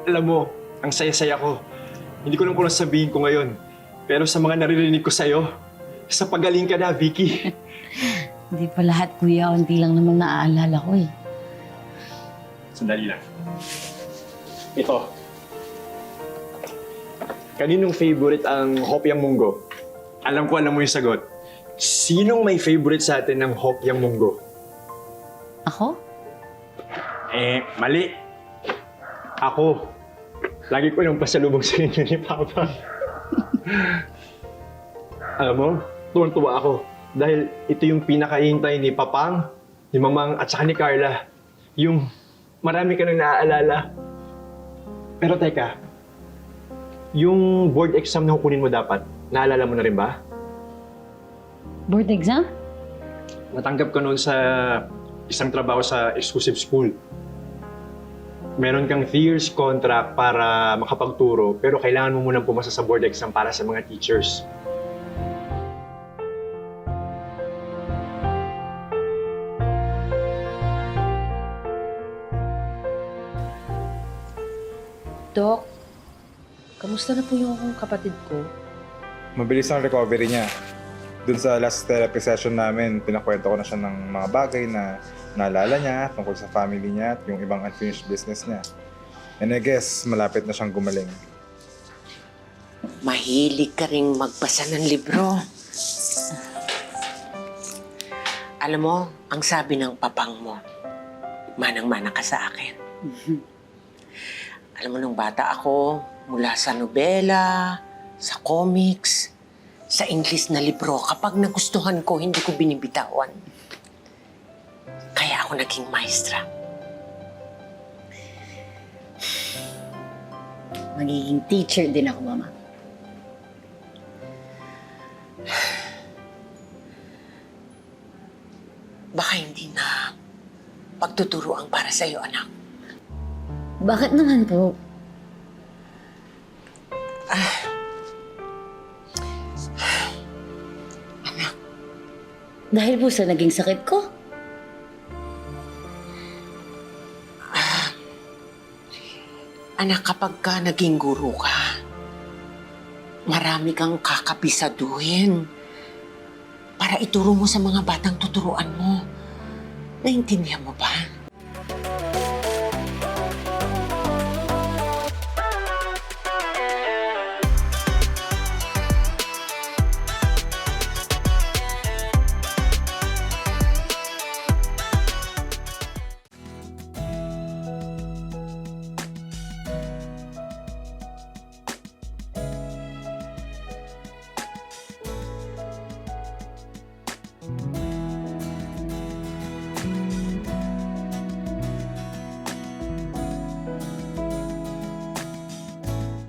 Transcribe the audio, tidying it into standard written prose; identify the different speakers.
Speaker 1: Alam mo, ang saya-saya ko. Hindi ko lang kung sabihin ko ngayon. Pero sa mga naririnig ko sa'yo, sa pagaling ka na, Vicky.
Speaker 2: Hindi pa lahat, kuya. Hindi lang naman naaalala ko eh.
Speaker 1: Sandali lang. Ito. Kaninong favorite ang Hopyang Munggo? Alam mo yung sagot. Sinong may favorite sa atin ng Hopyang Munggo?
Speaker 2: Ako?
Speaker 1: Mali. Ako. Lagi ko nang pasalubong sa inyo ni Papa. Alam mo, tuwang-tuwa ako. Dahil ito yung pinakahintay ni Papang, ni Mamang at saka ni Carla. Yung marami ka nang naaalala. Pero teka, yung board exam na kukunin mo dapat, naalala mo na rin ba?
Speaker 2: Board exam?
Speaker 1: Natanggap ka noon sa isang trabaho sa exclusive school. Meron kang 3 years contract para makapagturo, pero kailangan mo munang pumasa sa board exam para sa mga teachers.
Speaker 3: Dok, kamusta na po yung kapatid ko?
Speaker 4: Mabilis ang recovery niya. Dun sa last therapy session namin, pinakwento ko na siya ng mga bagay na naalala niya tungkol sa family niya at yung ibang unfinished business niya. And I guess, malapit na siyang gumaling.
Speaker 5: Mahilig ka ring magbasa ng libro. Alam mo, ang sabi ng papang mo, manang-mana ka sa akin. Alam mo, nung bata ako, mula sa nobela, sa comics, sa English na libro, kapag nagustuhan ko, hindi ko binibitawan. Kaya ako naging maestra.
Speaker 2: Magiging teacher din ako, Mama.
Speaker 5: Baka hindi na pagtuturo ang para sa'yo, anak.
Speaker 2: Bakit naman po? Dahil po sa naging sakit ko?
Speaker 5: Anak, kapag ka naging guro ka, marami kang kakapisaduhin para ituro mo sa mga batang tuturuan mo. Naintindihan mo ba?